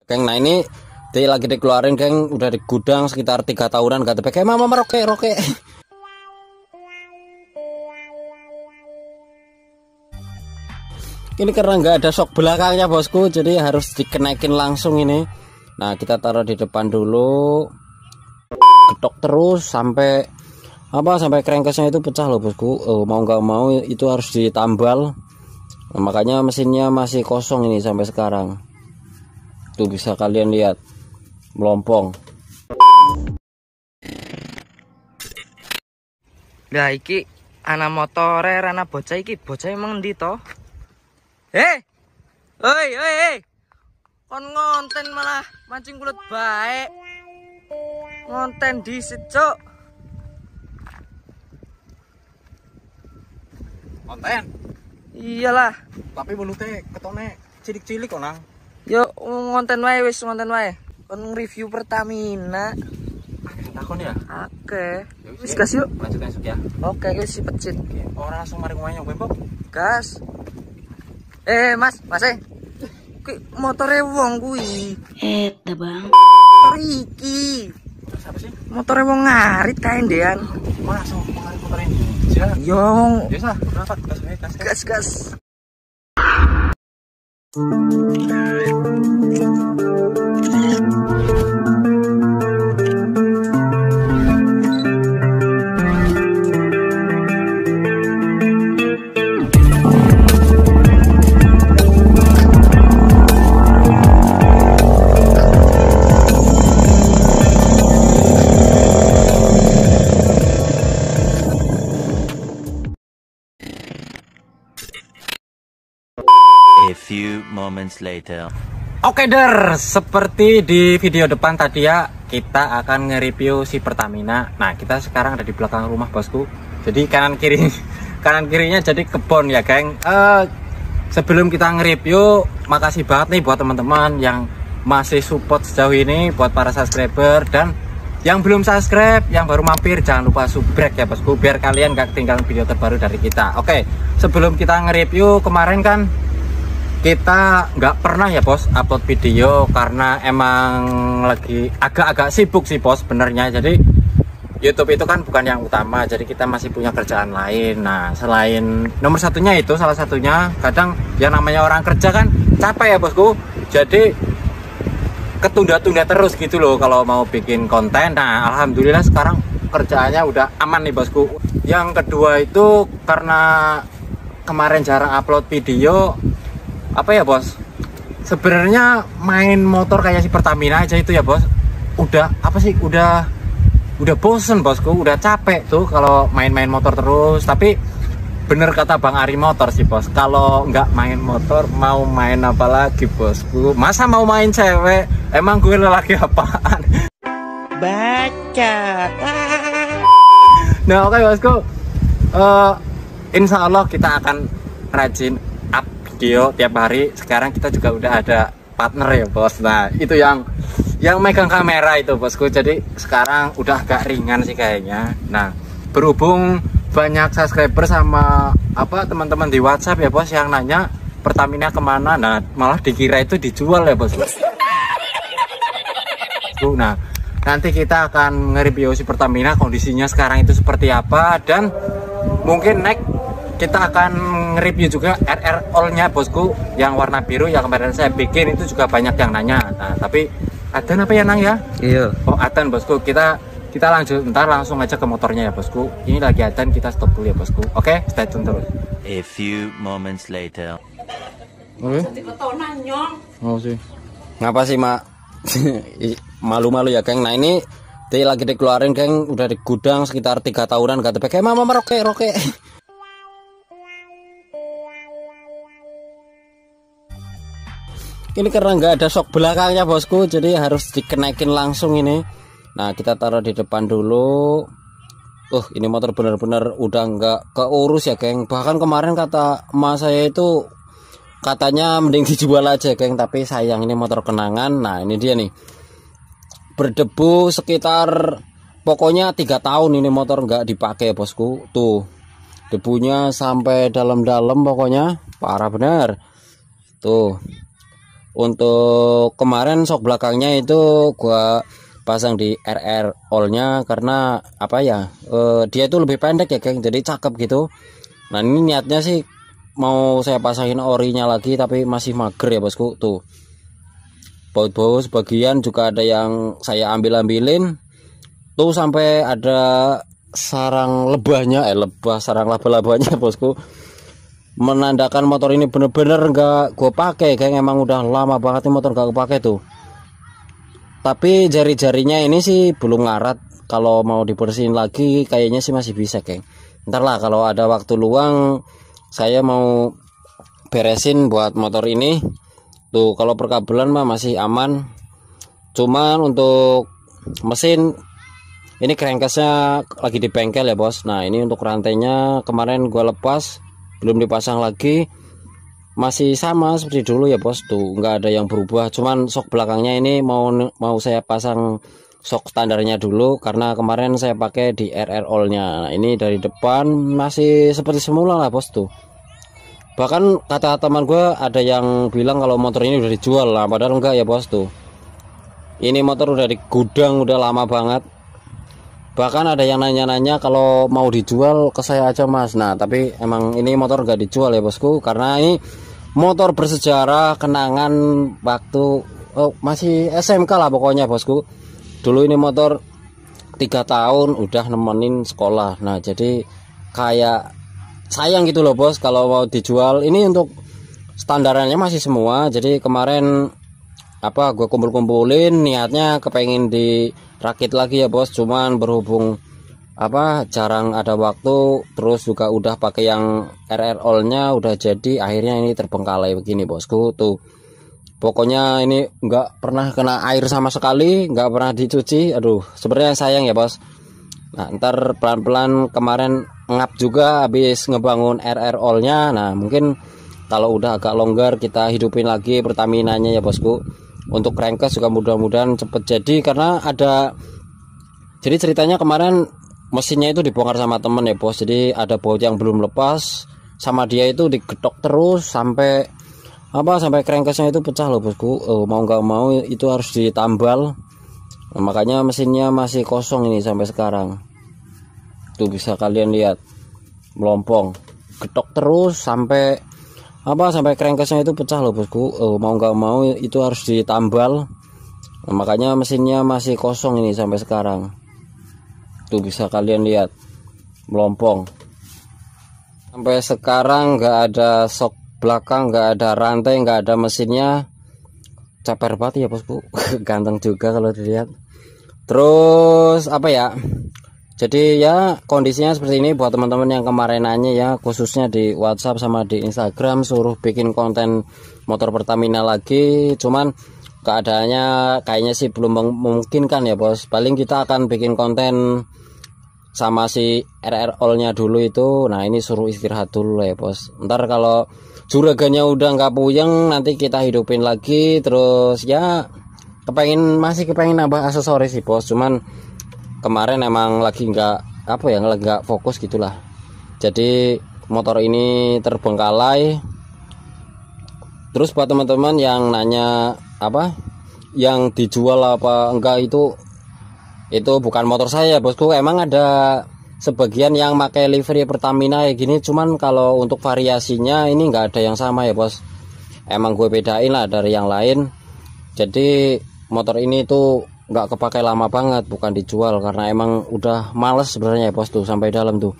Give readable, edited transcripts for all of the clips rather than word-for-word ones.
Geng, nah ini dia lagi dikeluarin, geng, udah di gudang sekitar 3 tahunan gak dipakai. Mama roke. Ini karena nggak ada sok belakangnya bosku, jadi harus dikenaikin langsung ini. Nah kita taruh di depan dulu, getok terus sampai sampai crankcase-nya itu pecah loh bosku. Mau nggak mau itu harus ditambal. Nah, makanya mesinnya masih kosong ini sampai sekarang. Tuh bisa kalian lihat melompong. Lah iki ana motore ana bocah iki, bocah emang endi to? Oi. Kon ngonten malah mancing kulit baik. Ngonten disit, Cuk. Konten? Iyalah. Tapi mulutnya ketone cilik-cilik kok, Nang. Yo ngonten wae wis, ngonten wae. Kon review Pertamina. Takon ya? Oke. Wis gas yuk. Lanjut ya. Oke, wis si pecit. Ora langsung mari ngomongnya Mbok. Gas. Mas, Ki motore wong kuwi. Eta, Bang. Motor iki. Siapa sih? Motore wong ngarit kae ndean. Langsung mengalir motor ini. Siap. Yo, Biasa, berangkat gas. A few moments later. Oke der, seperti di video depan tadi ya, kita akan nge-review si Pertamina. Nah kita sekarang ada di belakang rumah bosku. Jadi kanan kirinya jadi kebun ya geng. Sebelum kita nge-review, makasih banget nih buat teman-teman yang masih support sejauh ini, buat para subscriber, dan yang belum subscribe, yang baru mampir, jangan lupa subrek ya bosku, biar kalian gak ketinggalan video terbaru dari kita. Oke, sebelum kita nge-review, kemarin kan kita nggak pernah ya bos upload video karena emang lagi agak-agak sibuk sih bos benernya. Jadi YouTube itu kan bukan yang utama, jadi kita masih punya kerjaan lain. Nah selain nomor satunya itu, salah satunya kadang yang namanya orang kerja kan capek ya bosku, jadi ketunda-tunda terus gitu loh kalau mau bikin konten. Nah alhamdulillah sekarang kerjaannya udah aman nih bosku. Yang kedua itu karena kemarin jarang upload video, apa ya bos, sebenarnya main motor kayak si Pertamina aja itu ya bos, udah bosen bosku, udah capek tuh kalau main-main motor terus. Tapi bener kata Bang Ari Motor sih bos, kalau nggak main motor mau main apa lagi bosku? Masa mau main cewek? Emang gue lelaki apaan? Baca. Nah oke bosku, insya Allah kita akan rajin up video tiap hari. Sekarang kita juga udah ada partner ya bos. Nah itu yang megang kamera itu bosku. Jadi sekarang udah agak ringan sih kayaknya. Nah berhubung banyak subscriber sama teman-teman di WhatsApp ya bos yang nanya Pertamina kemana, nah malah dikira itu dijual ya bos. Nah nanti kita akan nge-review si Pertamina, kondisinya sekarang itu seperti apa, dan mungkin next kita akan nge-review juga RR All-nya bosku yang warna biru yang kemarin saya bikin. Itu juga banyak yang nanya. Nah tapi Adan apa ya Nang ya? Iya. Oh Adan bosku, kita lanjut ntar langsung aja ke motornya ya bosku. Ini lagi Adan, kita stop dulu ya bosku. Oke, stay tune terus. A few moments later. Oke. Oh sih. Ngapa sih mak? Malu-malu ya geng. Nah ini dia lagi dikeluarin geng, udah di gudang sekitar 3 tahunan gak dipakai. Mama roke. Ini karena nggak ada sok belakangnya bosku, jadi harus dikenaikin langsung ini. Nah kita taruh di depan dulu. Ini motor bener-bener udah nggak keurus ya geng. Bahkan kemarin kata emak saya itu katanya mending dijual aja geng, tapi sayang ini motor kenangan. Nah ini dia nih, berdebu sekitar pokoknya 3 tahun ini motor nggak dipakai bosku. Tuh debunya sampai dalam-dalam, pokoknya parah bener tuh. Untuk kemarin sok belakangnya itu gua pasang di RR all-nya karena apa ya, dia itu lebih pendek ya geng, jadi cakep gitu. Nah ini niatnya sih mau saya pasangin orinya lagi tapi masih mager ya bosku. Tuh baut-baut sebagian juga ada yang saya ambil-ambilin tuh, sampai ada sarang lebahnya, sarang laba-labanya bosku, menandakan motor ini bener-bener nggak gue pakai. Kayak emang udah lama banget nih motor nggak kepake tuh. Tapi jari-jarinya ini sih belum ngarat. Kalau mau dibersihin lagi kayaknya sih masih bisa geng. Ntar lah kalau ada waktu luang saya mau beresin buat motor ini. Tuh kalau perkabelan mah masih aman. Cuman untuk mesin ini crankcase-nya lagi di bengkel ya bos. Nah ini untuk rantainya kemarin gua lepas, belum dipasang lagi, masih sama seperti dulu ya bos. Tuh nggak ada yang berubah, cuman sok belakangnya ini mau saya pasang sok standarnya dulu karena kemarin saya pakai di RR all-nya. Nah ini dari depan masih seperti semula lah bos. Tuh bahkan kata teman gue ada yang bilang kalau motor ini udah dijual lah, padahal enggak ya bos. Tuh ini motor udah di gudang udah lama banget. Bahkan ada yang nanya-nanya kalau mau dijual ke saya aja mas. Nah tapi emang ini motor gak dijual ya bosku, karena ini motor bersejarah, kenangan waktu masih SMK lah pokoknya bosku. Dulu ini motor 3 tahun udah nemenin sekolah. Nah jadi kayak sayang gitu loh bos kalau mau dijual. Ini untuk standarannya masih semua. Jadi kemarin apa gue kumpul-kumpulin, niatnya kepengen dirakit lagi ya bos, cuman berhubung apa jarang ada waktu, terus juga udah pakai yang RR all-nya udah jadi, akhirnya ini terbengkalai begini bosku. Tuh pokoknya ini nggak pernah kena air sama sekali, nggak pernah dicuci. Aduh sebenarnya sayang ya bos. Nah ntar pelan-pelan, kemarin ngap juga habis ngebangun RR all-nya. Nah mungkin kalau udah agak longgar kita hidupin lagi Pertaminanya ya bosku. Untuk crankcase juga mudah-mudahan cepet jadi, karena ada, jadi ceritanya kemarin mesinnya itu dibongkar sama temen ya bos. Jadi ada baut yang belum lepas sama dia itu digetok terus sampai apa, sampai crankcase-nya itu pecah loh bosku. Mau nggak mau itu harus ditambal. Nah, makanya mesinnya masih kosong ini sampai sekarang. Tuh bisa kalian lihat melompong, getok terus sampai apa, sampai crankcase-nya itu pecah loh bosku. Mau nggak mau itu harus ditambal. Nah, makanya mesinnya masih kosong ini sampai sekarang. Tuh bisa kalian lihat melompong. Sampai sekarang nggak ada sok belakang, nggak ada rantai, nggak ada mesinnya. Caper banget ya bosku. Ganteng juga kalau dilihat. Terus apa ya, jadi ya kondisinya seperti ini buat teman-teman yang kemarin nanya ya, khususnya di WhatsApp sama di Instagram suruh bikin konten motor Pertamina lagi. Cuman keadaannya kayaknya sih belum memungkinkan ya bos. Paling kita akan bikin konten sama si RR all-nya dulu itu. Nah ini suruh istirahat dulu ya bos. Ntar kalau juragannya udah nggak puyeng nanti kita hidupin lagi. Terus ya masih kepengen nambah aksesoris sih bos. Cuman kemarin emang lagi nggak apa ya, nggak fokus gitulah. Jadi motor ini terbengkalai. Terus buat teman-teman yang nanya apa yang dijual apa enggak, itu bukan motor saya bosku. Emang ada sebagian yang pakai livery Pertamina kayak gini, cuman kalau untuk variasinya ini nggak ada yang sama ya bos. Emang gue bedain lah dari yang lain. Jadi motor ini tuh nggak kepakai lama banget, bukan dijual karena emang udah males sebenarnya ya bos. Tuh sampai dalam tuh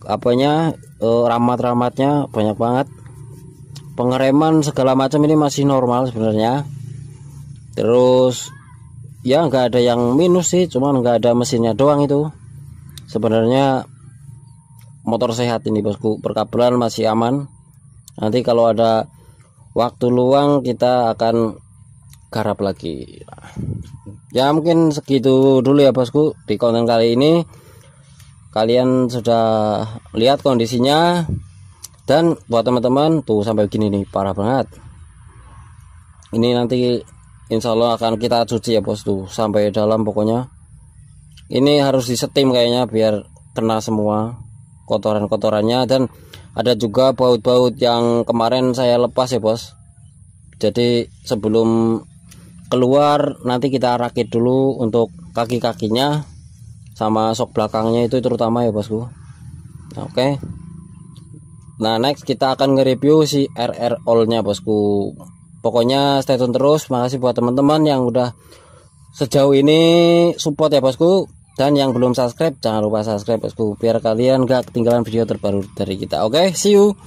apanya, ramat-ramatnya banyak banget. Pengereman segala macam ini masih normal sebenarnya. Terus ya nggak ada yang minus sih, cuman nggak ada mesinnya doang. Itu sebenarnya motor sehat ini bosku, perkabelan masih aman. Nanti kalau ada waktu luang kita akan garap lagi. Ya mungkin segitu dulu ya bosku di konten kali ini. Kalian sudah lihat kondisinya, dan buat teman-teman tuh sampai gini nih parah banget. Ini nanti insya Allah akan kita cuci ya bos, tuh sampai dalam pokoknya. Ini harus disetim kayaknya biar kena semua kotoran-kotorannya. Dan ada juga baut-baut yang kemarin saya lepas ya bos. Jadi sebelum keluar nanti kita rakit dulu untuk kaki-kakinya sama sok belakangnya itu terutama ya bosku. Oke. Nah next kita akan nge-review si RR All nya bosku. Pokoknya stay tune terus. Makasih buat teman-teman yang udah sejauh ini support ya bosku. Dan yang belum subscribe jangan lupa subscribe bosku, biar kalian gak ketinggalan video terbaru dari kita. Oke, see you.